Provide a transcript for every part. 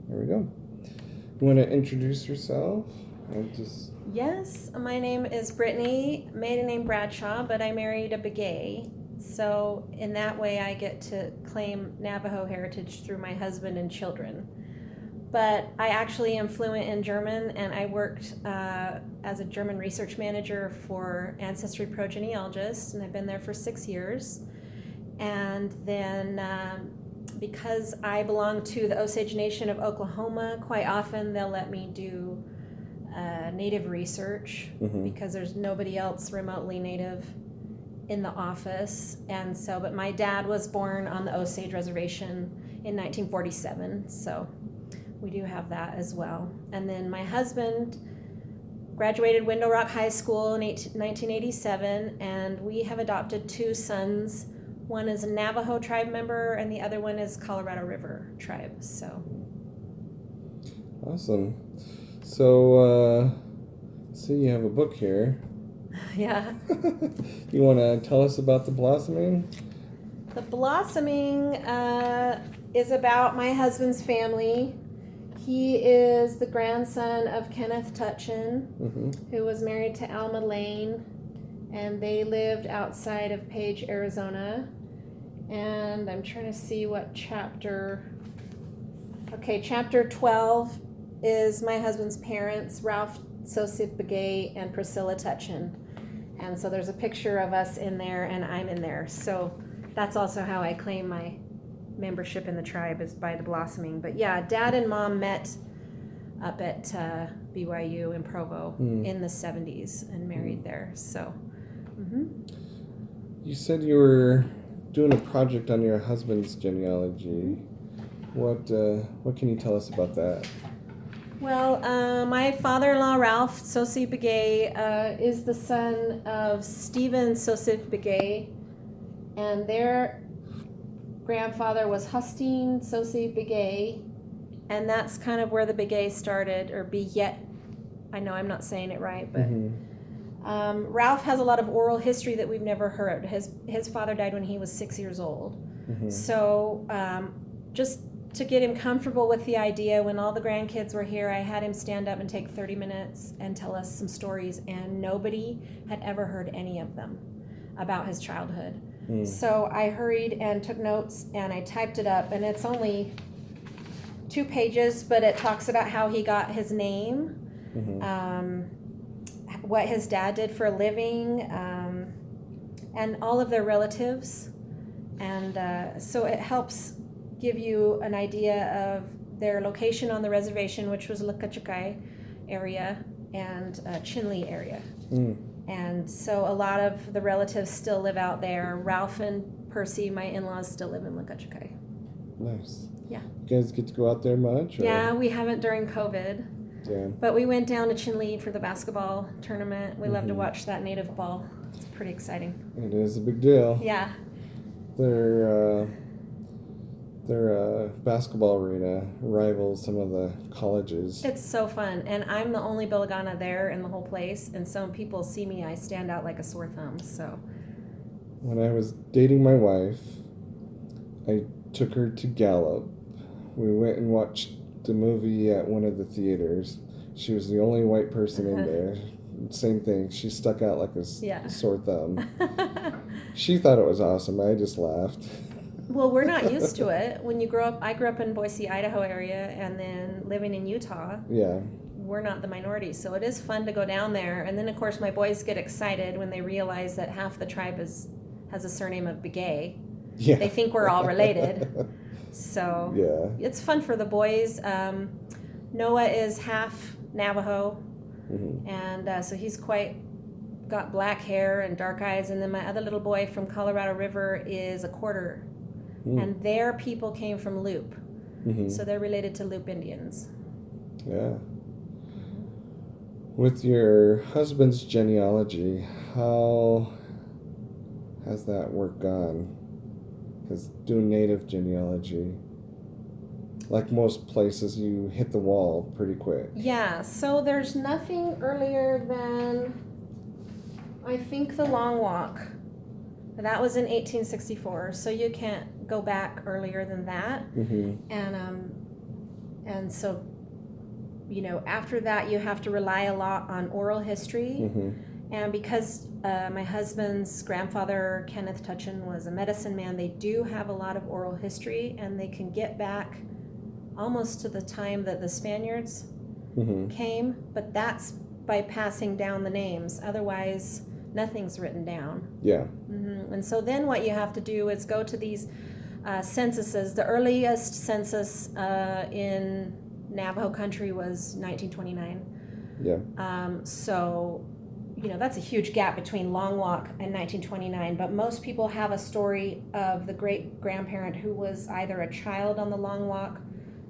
There we go. You want to introduce yourself? Yes, my name is Brittany, maiden name Bradshaw, but I married a Begay. So in that way I get to claim Navajo heritage through my husband and children. But I actually am fluent in German, and I worked as a German research manager for Ancestry ProGenealogists, and I've been there for 6 years. And then because I belong to the Osage Nation of Oklahoma, quite often they'll let me do native research because there's nobody else remotely native in the office. And so, but my dad was born on the Osage Reservation in 1947, so we do have that as well. And then my husband graduated Window Rock High School in 1987, and we have adopted 2 sons. One is a Navajo tribe member, and the other one is Colorado River tribe. So awesome. So, see, you have a book here. Yeah. You want to tell us about the blossoming? The blossoming is about my husband's family. He is the grandson of Kenneth Tutchin, who was married to Alma Lane, and they lived outside of Page, Arizona. And I'm trying to see what chapter. Okay, chapter 12 is my husband's parents, Ralph Sosip Begay and Priscilla Tutchin. And so there's a picture of us in there, and I'm in there. So that's also how I claim my membership in the tribe, is by the blossoming. But yeah, Dad and Mom met up at BYU in Provo in the 70s and married there. So You said you were doing a project on your husband's genealogy. What can you tell us about that? Well, my father-in-law, Ralph Sosip Begay, is the son of Stephen Sosip Begay, and their grandfather was Hustine Sosip Begay, and that's kind of where the Begay started, or Beyet. I know I'm not saying it right, but Ralph has a lot of oral history that we've never heard. His father died when he was 6 years old. So just to get him comfortable with the idea, when all the grandkids were here, I had him stand up and take 30 minutes and tell us some stories, and nobody had ever heard any of them about his childhood. So I hurried and took notes, and I typed it up, and it's only 2 pages, but it talks about how he got his name, what his dad did for a living, and all of their relatives. And so it helps give you an idea of their location on the reservation, which was Lukachikai area and Chinle area. And so a lot of the relatives still live out there. Ralph and Percy, my in-laws, still live in Lukachikai. Nice. Yeah. You guys get to go out there much? Or? Yeah, we haven't during COVID. Yeah. But we went down to Chinle for the basketball tournament. We love to watch that native ball. It's pretty exciting. It is a big deal. Yeah. Their basketball arena rivals some of the colleges. It's so fun, and I'm the only Bilagana there in the whole place, and so when people see me, I stand out like a sore thumb. So when I was dating my wife, I took her to Gallup. We went and watched the movie at one of the theaters. She was the only white person in there. Same thing. She stuck out like a sore thumb. She thought it was awesome. I just laughed. Well, we're not used to it. When you grow up, I grew up in Boise, Idaho area, and then living in Utah. Yeah. We're not the minority, so it is fun to go down there. And then, of course, my boys get excited when they realize that half the tribe has a surname of Begay. Yeah. They think we're all related. So it's fun for the boys. Noah is half Navajo, and so he's got black hair and dark eyes. And then my other little boy from Colorado River is a quarter. And their people came from Loup. So they're related to Loup Indians. Yeah. With your husband's genealogy, how has that work gone? Because doing native genealogy, like most places, you hit the wall pretty quick. Yeah, so there's nothing earlier than, I think, the Long Walk. That was in 1864, so you can't go back earlier than that. And so, after that, you have to rely a lot on oral history. Mm-hmm. And because my husband's grandfather, Kenneth Tutchin, was a medicine man, they do have a lot of oral history, and they can get back almost to the time that the Spaniards Mm-hmm. came, but that's by passing down the names. Otherwise, nothing's written down. Yeah. Mm-hmm. And so then what you have to do is go to these censuses. The earliest census in Navajo country was 1929. Yeah. So, that's a huge gap between Long Walk and 1929, but most people have a story of the great-grandparent who was either a child on the Long Walk.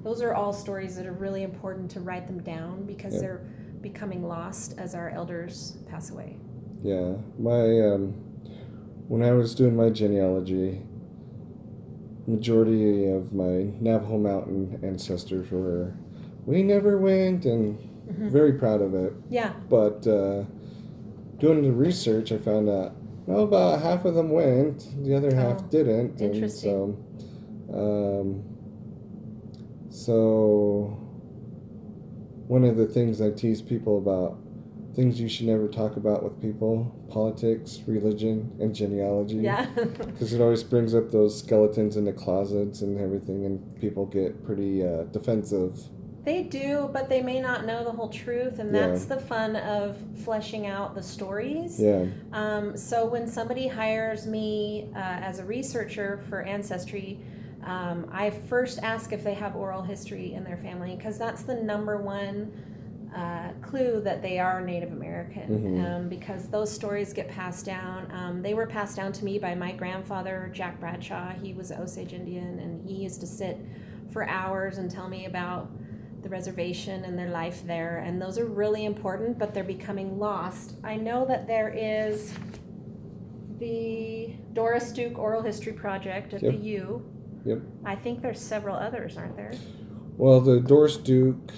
Those are all stories that are really important to write them down because they're becoming lost as our elders pass away. Yeah. When I was doing my genealogy, majority of my Navajo Mountain ancestors we never went, and very proud of it. Yeah. But doing the research, I found out, about half of them went, the other half didn't. Interesting. And so one of the things I tease people about, things you should never talk about with people: politics, religion, and genealogy. Yeah. Because it always brings up those skeletons in the closets and everything, and people get pretty defensive. They do, but they may not know the whole truth, and that's the fun of fleshing out the stories. Yeah. So when somebody hires me as a researcher for Ancestry, I first ask if they have oral history in their family, because that's the number one clue that they are Native American, because those stories get passed down. They were passed down to me by my grandfather, Jack Bradshaw. He was an Osage Indian, and he used to sit for hours and tell me about the reservation and their life there, and those are really important, but they're becoming lost. I know that there is the Doris Duke Oral History Project at the U. Yep. I think there's several others, aren't there? Well, the Doris Duke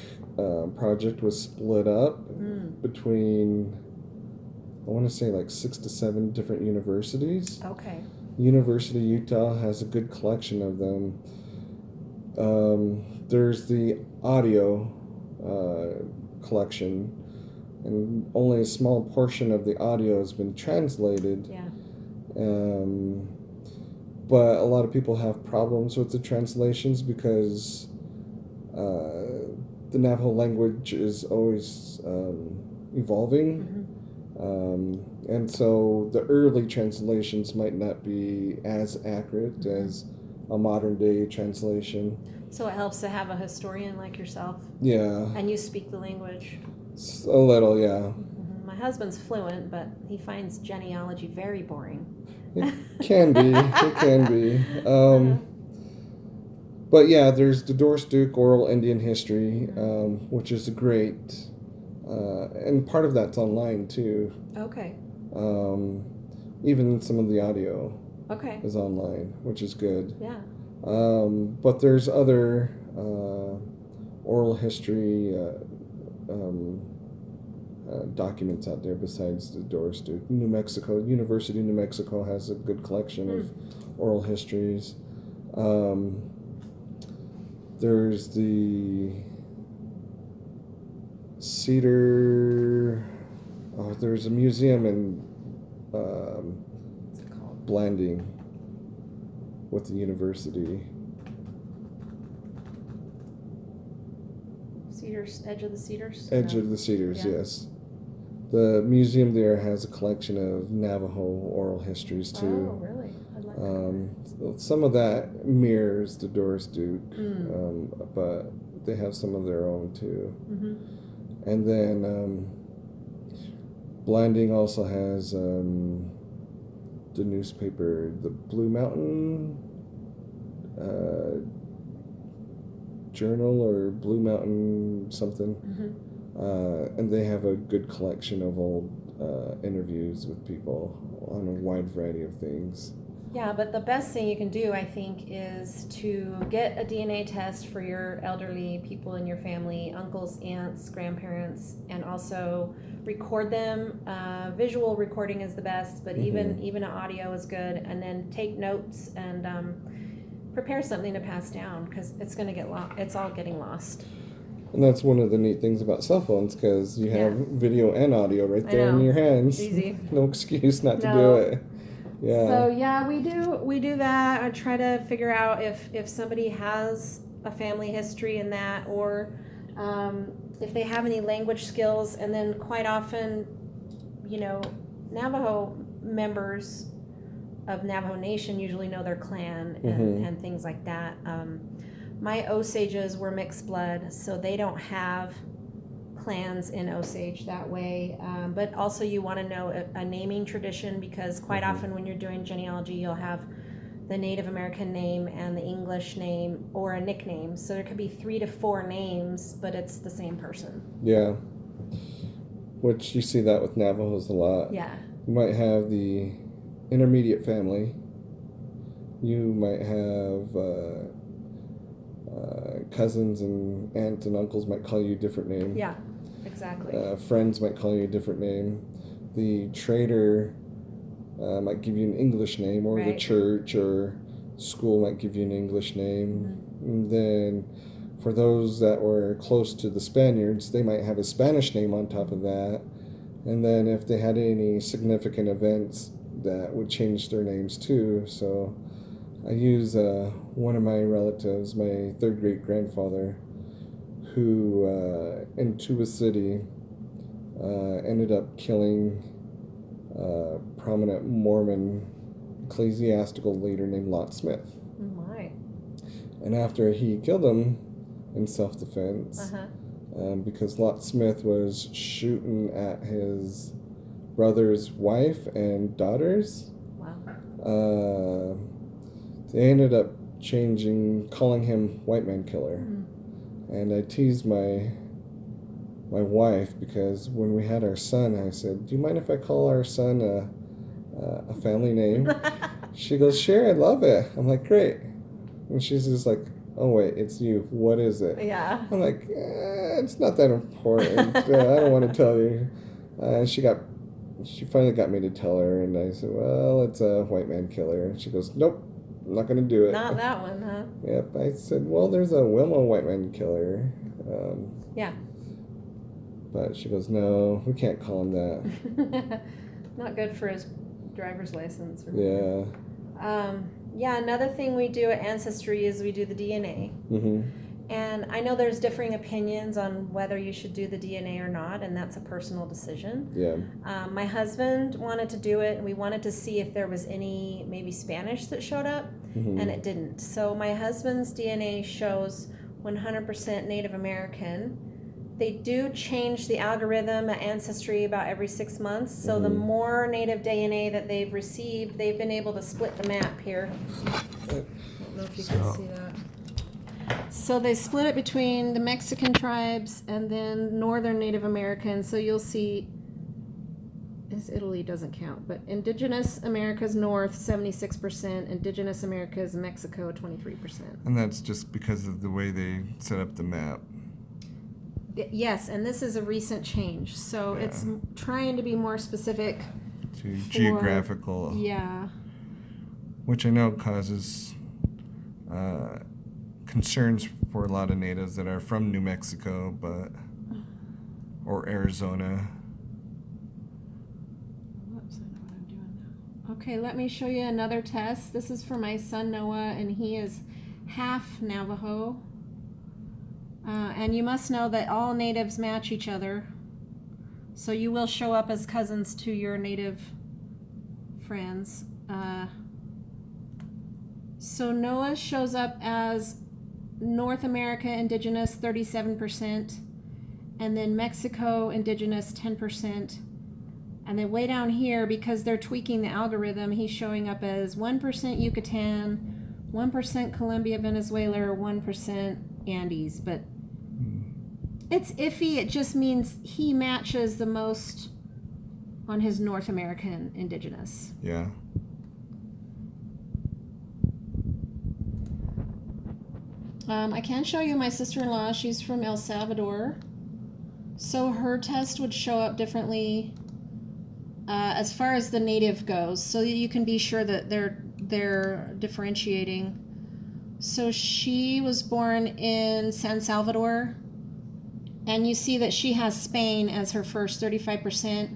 project was split up between, I want to say, like 6 to 7 different universities. Okay. University of Utah has a good collection of them. There's the audio collection, and only a small portion of the audio has been translated. Yeah. But a lot of people have problems with the translations because the Navajo language is always evolving. And so the early translations might not be as accurate as a modern day translation. So it helps to have a historian like yourself. Yeah. And you speak the language. A little, yeah. My husband's fluent, but he finds genealogy very boring. It can be. It can be. But yeah, there's the Doris Duke Oral Indian History, which is great. And part of that's online too. Okay. Even some of the audio is online, which is good. Yeah. But there's other oral history documents out there besides the Doris Duke. University of New Mexico has a good collection of oral histories. There's the Cedar. There's a museum in What's it called? Blanding with the university. Cedars, Edge of the Cedars? Edge of the Cedars, yes. The museum there has a collection of Navajo oral histories too. Oh, really? I'd like that. Some of that mirrors the Doris Duke, but they have some of their own too. And then Blanding also has the newspaper, the Blue Mountain Journal or Blue Mountain something. And they have a good collection of old interviews with people on a wide variety of things. Yeah, but the best thing you can do, I think, is to get a DNA test for your elderly people in your family, uncles, aunts, grandparents, and also record them. Visual recording is the best, but even an audio is good. And then take notes and prepare something to pass down, because it's going to get it's all getting lost. And that's one of the neat things about cell phones, because you have video and audio right there in your hands. Easy. No excuse not to do it. Yeah. So yeah, we do that. I try to figure out if somebody has a family history in that, or if they have any language skills. And then quite often, Navajo members of Navajo Nation usually know their clan and things like that. My Osages were mixed blood, so they don't have clans in Osage that way. But also you want to know a naming tradition, because quite often when you're doing genealogy, you'll have the Native American name and the English name, or a nickname. So there could be 3 to 4 names, but it's the same person. Yeah. Which you see that with Navajos a lot. Yeah. You might have the intermediate family. You might have cousins and aunts and uncles might call you a different name. Yeah, exactly. Friends might call you a different name. The trader might give you an English name, or the church or school might give you an English name. And then for those that were close to the Spaniards, they might have a Spanish name on top of that. And then if they had any significant events, that would change their names too. So I use one of my relatives, my third great grandfather, who in Tuba City ended up killing a prominent Mormon ecclesiastical leader named Lot Smith. Oh my. And after he killed him in self-defense, because Lot Smith was shooting at his brother's wife and daughters, they ended up calling him White Man Killer. And I teased my wife, because when we had our son, I said, "Do you mind if I call our son a family name?" She goes, "Sure, I love it." I'm like, "Great." And she's just like, "Oh wait, it's you. What is it?" Yeah. I'm like, "It's not that important. I don't want to tell you." She finally got me to tell her, and I said, "Well, it's a White Man Killer." And she goes, "Nope, I'm not going to do it." Not that one, huh? Yep. I said, "Well, there's a Wilma White Man Killer." Yeah. But she goes, "No, we can't call him that." Not good for his driver's license. Yeah. Yeah, another thing we do at Ancestry is we do the DNA. And I know there's differing opinions on whether you should do the DNA or not, and that's a personal decision. Yeah. My husband wanted to do it, and we wanted to see if there was any maybe Spanish that showed up, and it didn't. So my husband's DNA shows 100% Native American. They do change the algorithm at Ancestry about every 6 months. So the more Native DNA that they've received, they've been able to split the map here. I don't know if you can see that. So they split it between the Mexican tribes and then Northern Native Americans. So you'll see, Italy doesn't count, but Indigenous Americas North, 76%, Indigenous Americas Mexico, 23%. And that's just because of the way they set up the map. Yes, and this is a recent change. So it's trying to be more specific to geographical. Yeah. Which I know causes concerns for a lot of natives that are from New Mexico, or Arizona. Whoops, I know what I'm doing now. Okay, let me show you another test. This is for my son Noah, and he is half Navajo. And you must know that all natives match each other. So you will show up as cousins to your native friends. So Noah shows up as North America Indigenous, 37%, and then Mexico Indigenous, 10%. And then way down here, because they're tweaking the algorithm, he's showing up as 1% Yucatan, 1% Colombia, Venezuela, or 1% Andes. But it's iffy. It just means he matches the most on his North American Indigenous. Yeah. I can show you my sister-in-law. She's from El Salvador. So her test would show up differently as far as the native goes. So you can be sure that they're differentiating. So she was born in San Salvador, and you see that she has Spain as her first 35%.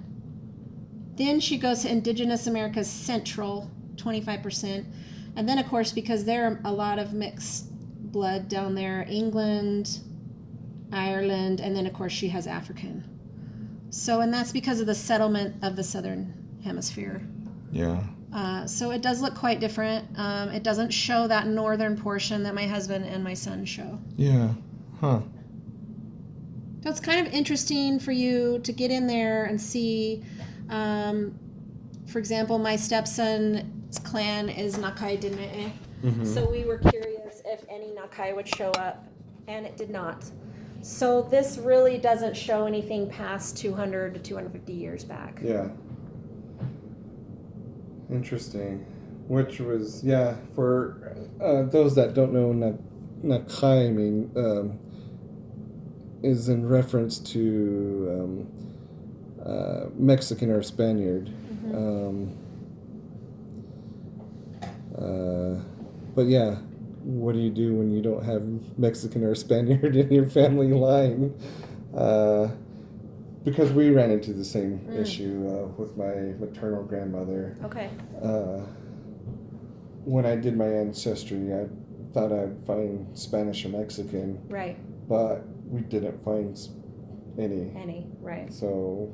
Then she goes to Indigenous America's Central, 25%. And then, of course, because there are a lot of mixed blood down there, England, Ireland, and then, of course, she has African. So, and that's because of the settlement of the Southern Hemisphere. Yeah. So it does look quite different. It doesn't show that northern portion that my husband and my son show. Yeah. Huh. So it's kind of interesting for you to get in there and see. For example, my stepson's clan is Nakai Dine'e. Mm-hmm. So we were curious if any Nakai would show up, and it did not. So this really doesn't show anything past 200 to 250 years back. Yeah. Interesting. Which was, yeah, for those that don't know, Nakai, I mean, is in reference to Mexican or Spaniard. Mm-hmm. But yeah, what do you do when you don't have Mexican or Spaniard in your family line? Because we ran into the same issue with my maternal grandmother. Okay. When I did my ancestry, I thought I'd find Spanish or Mexican. Right. But we didn't find any. Right. So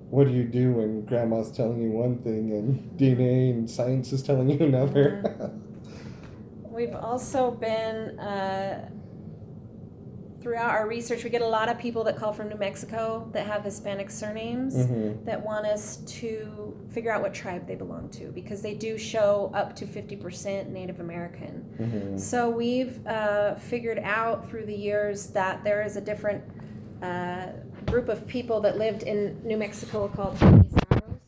what do you do when grandma's telling you one thing and DNA and science is telling you another? Mm-hmm. We've also been, throughout our research, we get a lot of people that call from New Mexico that have Hispanic surnames that want us to figure out what tribe they belong to, because they do show up to 50% Native American. So we've figured out through the years that there is a different group of people that lived in New Mexico called Genizaros.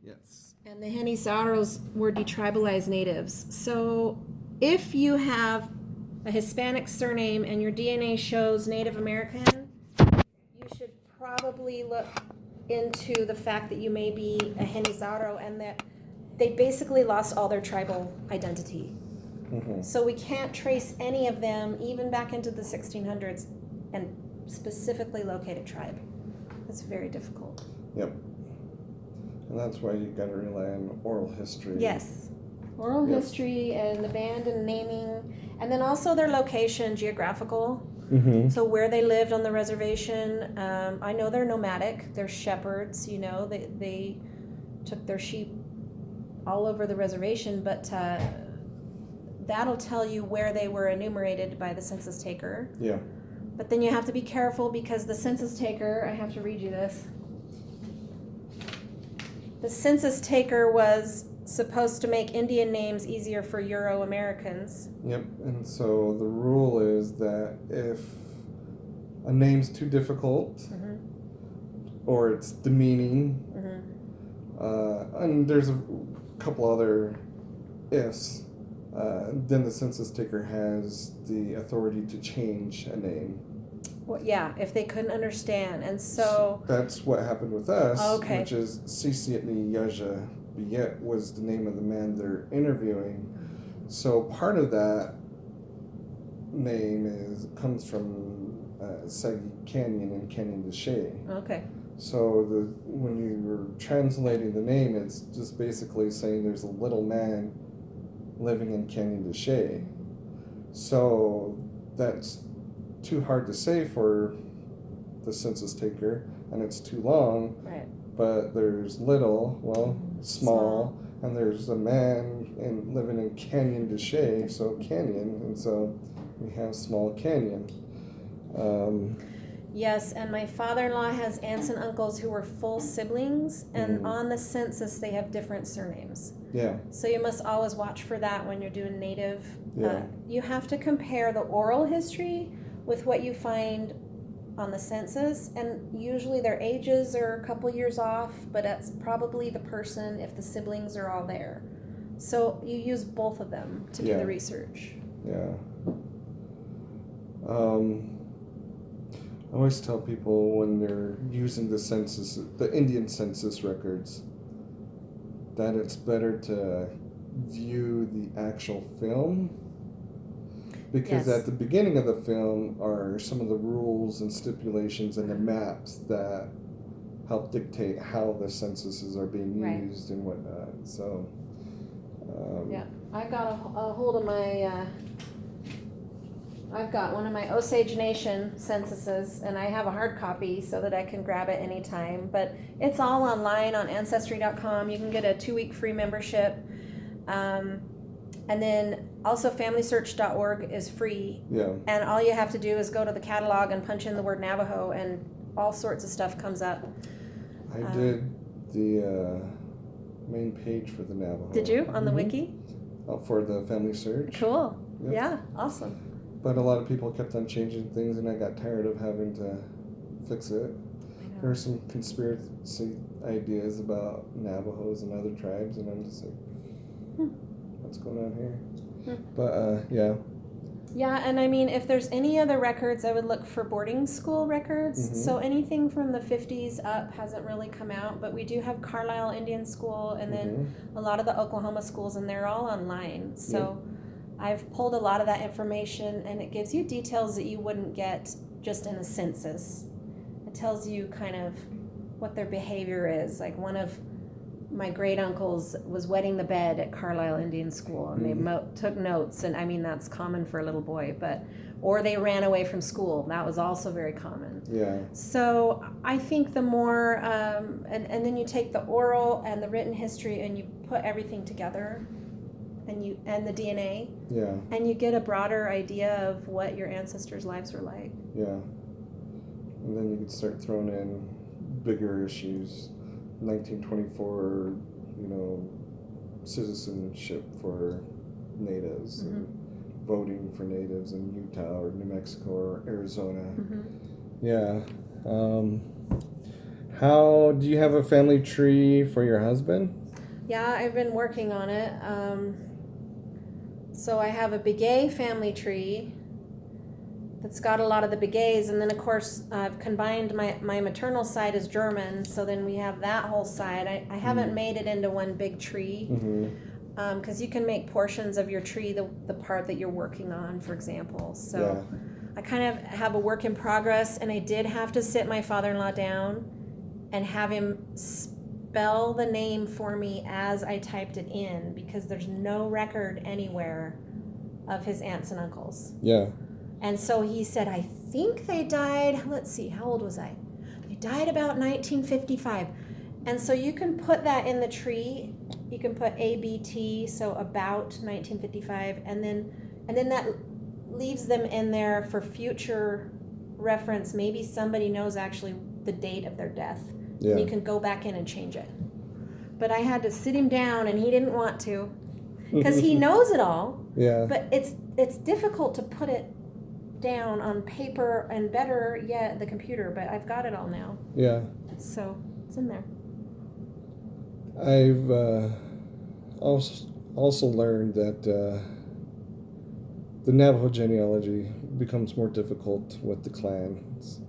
Yes. And the Genizaros were detribalized natives. So if you have a Hispanic surname and your DNA shows Native American, you should probably look into the fact that you may be a Genizaro and that they basically lost all their tribal identity. So we can't trace any of them even back into the 1600s and specifically locate a tribe. It's very difficult. Yep. And that's why you got to rely on oral history. Yes. Oral history and the band and naming, and then also their location, geographical. So where they lived on the reservation. I know they're nomadic. They're shepherds. You know, they took their sheep all over the reservation, but that'll tell you where they were enumerated by the census taker. Yeah. But then you have to be careful because the census taker, I have to read you this. The census taker was supposed to make Indian names easier for Euro-Americans. Yep, and so the rule is that if a name's too difficult or it's demeaning, and there's a couple other ifs, then the census taker has the authority to change a name. Well, yeah, if they couldn't understand. And so that's what happened with us, okay. Which is Sisietni Yaja Biyet was the name of the man they're interviewing. So part of that name comes from Sagi Canyon and Canyon de Chelly. Okay. So when you were translating the name, it's just basically saying there's a little man living in Canyon de Chelly. So that's too hard to say for the census taker, and it's too long. Right. But there's small, and there's a man living in Canyon de Chelly, so Canyon, and so we have Smallcanyon. Yes, and my father-in-law has aunts and uncles who were full siblings, and on the census they have different surnames. Yeah. So you must always watch for that when you're doing native. Yeah. You have to compare the oral history with what you find on the census, and usually their ages are a couple years off, but that's probably the person if the siblings are all there. So you use both of them to do the research. Yeah. I always tell people when they're using the census, the Indian census records, that it's better to view the actual film Because Yes. at the beginning of the film are some of the rules and stipulations and the maps that help dictate how the censuses are being Right. used and whatnot. So, Yeah, I got a hold of my, I've got one of my Osage Nation censuses, and I have a hard copy so that I can grab it anytime. But it's all online on Ancestry.com. You can get a 2-week free membership. And then also FamilySearch.org is free. yeah. And all you have to do is go to the catalog and punch in the word Navajo, and all sorts of stuff comes up. I did the main page for the Navajo. Did you? On the wiki? For the Family Search. Cool. Yep. Yeah, awesome. But a lot of people kept on changing things, and I got tired of having to fix it. There are some conspiracy ideas about Navajos and other tribes, and I'm just like, what's going on here? But, yeah. Yeah, and I mean, if there's any other records, I would look for boarding school records. So anything from the 50s up hasn't really come out, but we do have Carlisle Indian School, and then a lot of the Oklahoma schools, and they're all online. So I've pulled a lot of that information, and it gives you details that you wouldn't get just in a census. It tells you kind of what their behavior is. Like one of my great uncles was wetting the bed at Carlisle Indian School, and they took notes, and I mean that's common for a little boy, or they ran away from school. That was also very common. Yeah. So I think the more, and then you take the oral and the written history, and you put everything together, and the DNA, and you get a broader idea of what your ancestors' lives were like. Yeah. And then you could start throwing in bigger issues. 1924, citizenship for natives, and voting for natives in Utah or New Mexico or Arizona. Yeah. How do you have a family tree for your husband? Yeah, I've been working on it. So I have a Begay family tree that's got a lot of the Begays, and then of course I've combined my maternal side is German, so then we have that whole side. I haven't made it into one big tree, because you can make portions of your tree the part that you're working on, for example. So I kind of have a work in progress, and I did have to sit my father-in-law down and have him spell the name for me as I typed it in, because there's no record anywhere of his aunts and uncles. Yeah. And so he said, I think they died, let's see, how old was I? They died about 1955. And so you can put that in the tree. You can put ABT, so about 1955, and then that leaves them in there for future reference. Maybe somebody knows actually the date of their death. Yeah. And you can go back in and change it. But I had to sit him down, and he didn't want to, because he knows it all. Yeah. But it's difficult to put it down on paper, and better yet the computer, but I've got it all now. Yeah. So it's in there. I've also learned that the Navajo genealogy becomes more difficult with the clans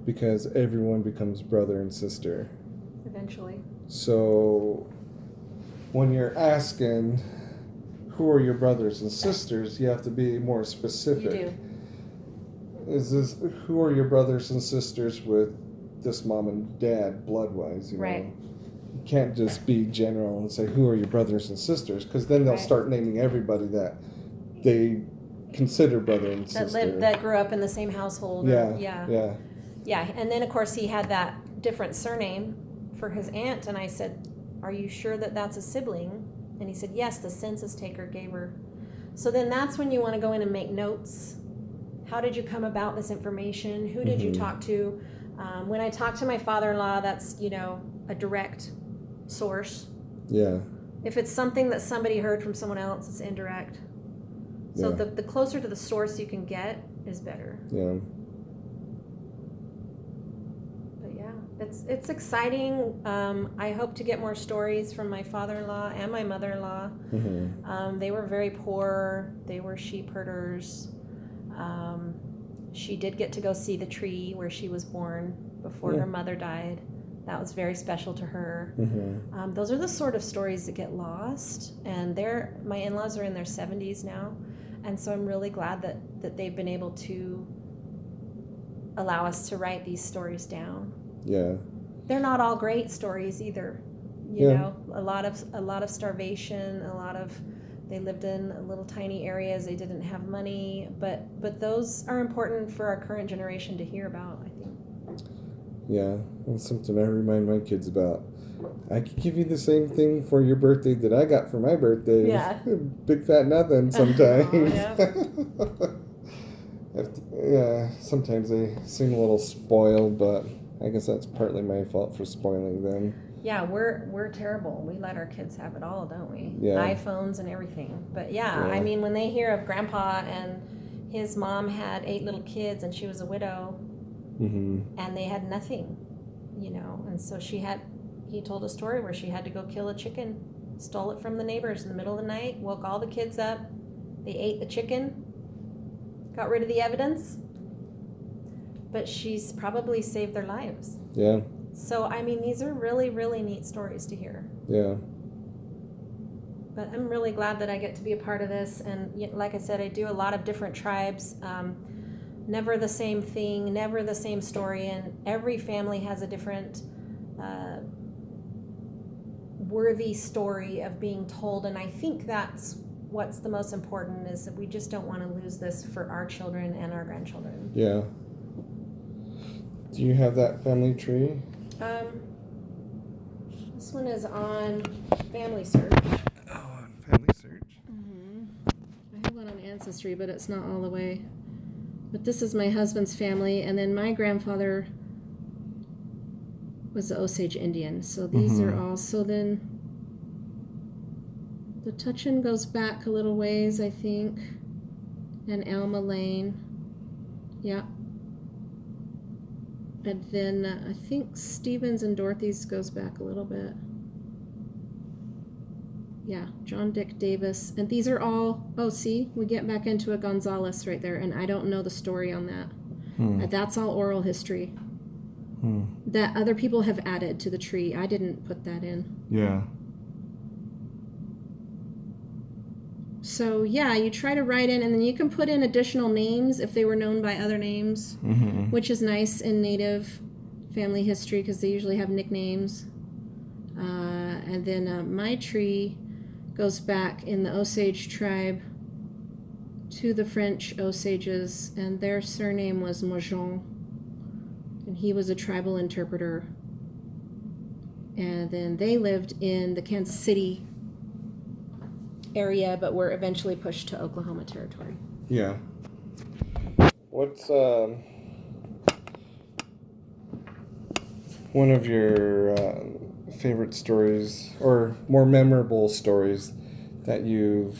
because everyone becomes brother and sister. Eventually. So when you're asking who are your brothers and sisters, you have to be more specific. You do. Who are your brothers and sisters with this mom and dad blood-wise, Right. You can't just be general and say, who are your brothers and sisters? Because then they'll start naming everybody that they consider brother and sister. That grew up in the same household. Yeah. And then, of course, he had that different surname for his aunt, and I said, are you sure that that's a sibling? And he said, yes, the census taker gave her. So then that's when you want to go in and make notes. How did you come about this information? Who did you talk to? When I talk to my father-in-law, that's, a direct source. Yeah. If it's something that somebody heard from someone else, it's indirect. So the closer to the source you can get is better. Yeah. But yeah, it's exciting. I hope to get more stories from my father-in-law and my mother-in-law. They were very poor. They were sheep herders. She did get to go see the tree where she was born before her mother died. That was very special to her. Those are the sort of stories that get lost. And my in-laws are in their 70s now. And so I'm really glad that they've been able to allow us to write these stories down. Yeah. They're not all great stories either. You know, a lot of starvation, they lived in little tiny areas, they didn't have money, but those are important for our current generation to hear about, I think. Yeah, that's something I remind my kids about. I could give you the same thing for your birthday that I got for my birthday. Yeah. Big fat nothing sometimes. Oh, Yeah, sometimes they seem a little spoiled, but I guess that's partly my fault for spoiling them. Yeah, we're terrible. We let our kids have it all, don't we? Yeah. iPhones and everything. But yeah, I mean, when they hear of Grandpa and his mom had 8 little kids and she was a widow, and they had nothing, you know, and so he told a story where she had to go kill a chicken, stole it from the neighbors in the middle of the night, woke all the kids up, they ate the chicken, got rid of the evidence, but she's probably saved their lives. Yeah. So, I mean, these are really, really neat stories to hear. Yeah. But I'm really glad that I get to be a part of this. And like I said, I do a lot of different tribes. Never the same thing, never the same story. And every family has a different worthy story of being told. And I think that's what's the most important, is that we just don't want to lose this for our children and our grandchildren. Yeah. Do you have that family tree? This one is on Family Search. Oh, on Family Search. I have one on Ancestry, but it's not all the way. But this is my husband's family, and then my grandfather was the Osage Indian. So these are all. So then the Tutchin goes back a little ways, I think, and Alma Lane. Yeah. And then I think Stevens and Dorothy's goes back a little bit. Yeah, John Dick Davis. And these are all, see, we get back into a Gonzalez right there, and I don't know the story on that. That's all oral history. That other people have added to the tree. I didn't put that in. Yeah. So, yeah, you try to write in, and then you can put in additional names if they were known by other names, which is nice in Native family history because they usually have nicknames. And then my tree goes back in the Osage tribe to the French Osages, and their surname was Mojon, and he was a tribal interpreter. And then they lived in the Kansas City area, but were eventually pushed to Oklahoma Territory. Yeah. What's one of your favorite stories, or more memorable stories, that you've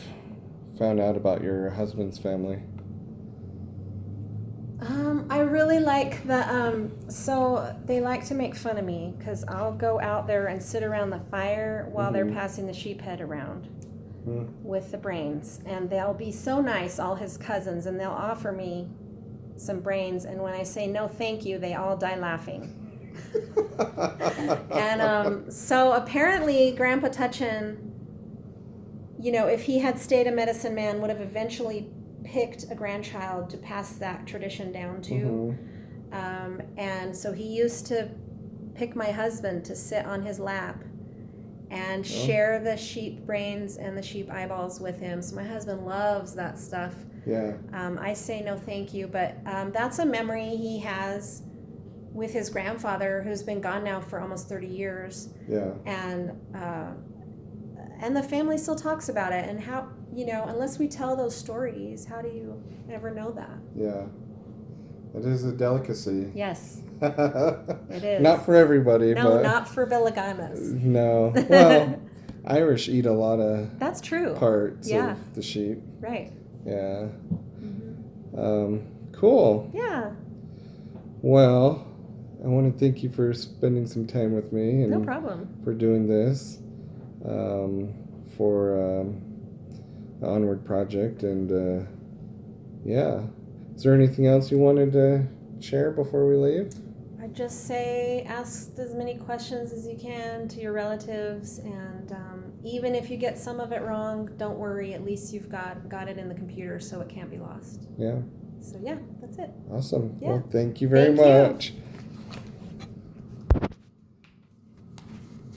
found out about your husband's family? I really like so they like to make fun of me because I'll go out there and sit around the fire while they're passing the sheep head around with the brains, and they'll be so nice, all his cousins, and they'll offer me some brains, and when I say no thank you, they all die laughing. And so apparently Grandpa Tutchin, if he had stayed a medicine man, would have eventually picked a grandchild to pass that tradition down to. And so he used to pick my husband to sit on his lap and share the sheep brains and the sheep eyeballs with him. So my husband loves that stuff. Yeah. I say no thank you, but that's a memory he has with his grandfather, who's been gone now for almost 30 years. Yeah. And the family still talks about it, and how, unless we tell those stories, how do you ever know that? Yeah. It is a delicacy. Yes. It is. Not for everybody. No, but not for Billigamas. No. Well, Irish eat a lot of That's true. parts of the sheep. Right. Yeah. Cool. Yeah. Well, I want to thank you for spending some time with me. And no problem. For doing this for the Onward Project. And yeah. Is there anything else you wanted to share before we leave? I'd just say ask as many questions as you can to your relatives, and even if you get some of it wrong, don't worry. At least you've got it in the computer, so it can't be lost. Yeah. So yeah, that's it. Awesome. Yeah. Well, thank you very Thank you. much.